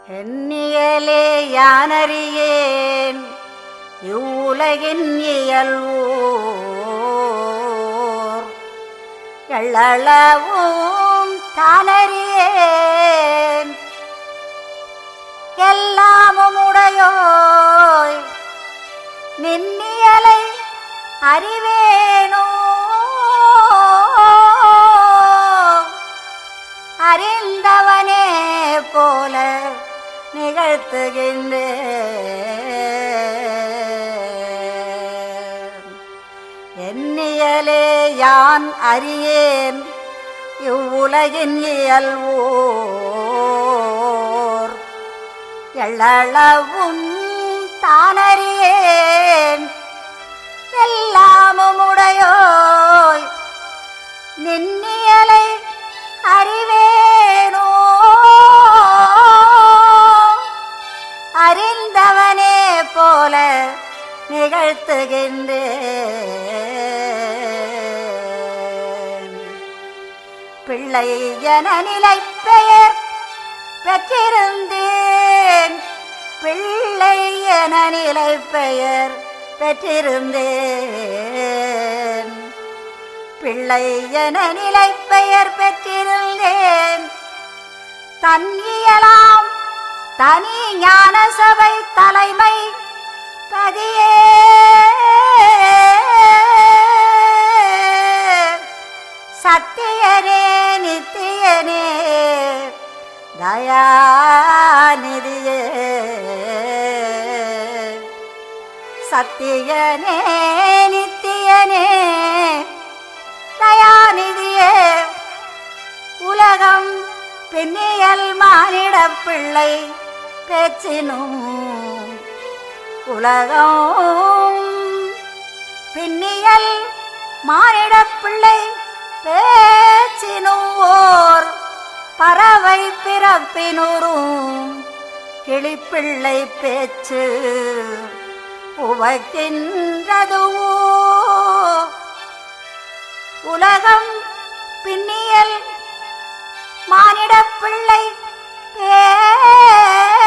எண்ணியலே யானறியேன் இவ்வுலகின் இயல்வோர் எள்ளளவும் தானறியேன் எல்லாமும் உடையோய் நின்னியலை அறிவேனோ அறிந்தவனே போல நிகழ்த்துகின்றேன். எண்ணியலே யான் அறியேன் இவ்வுலகின் இயல்வோர் எள்ளளவும் தானறியேன் எல்லாமும் உடையோய் நின்னியலை அறிவேனோ அறிந்தவனே போல நிகழ்த்துகின்றேன். பிள்ளை என நிலை பெயர் பெற்றிருந்தேன் பிள்ளை என நிலை பெயர் பெற்றிருந்தேன் பிள்ளை என நிலை பெயர் பெற்றிருந்தேன். தன்னியலாம் தனி ஞான சபை தலைமை பதியே சத்தியனே நித்தியனே தயாநிதியே சத்தியனே நித்தியனே தயாநிதியே உலகம் பின்னியல் மானிட பிள்ளை பேச்சினும் உலகம் பின்னியல் மானிட பிள்ளை பேச்சினும் ஓர் பறவை பிறப்பினுறும் கிளிப்பிள்ளை பேச்சு உவக்கின்றதுவோ உலகம் பின்னியல் மானிட பிள்ளை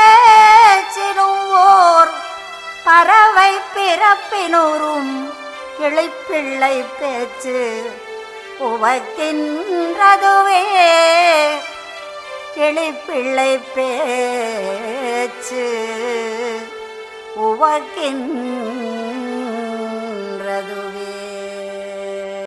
பேச்சினும் ஓர் பறவை பிறப்பினுறும் கிளிப்பிள்ளை பேச்சு உவக்கின்றதுவே கிளிப்பிள்ளை பேச்சு உவக்கின்றதுவே.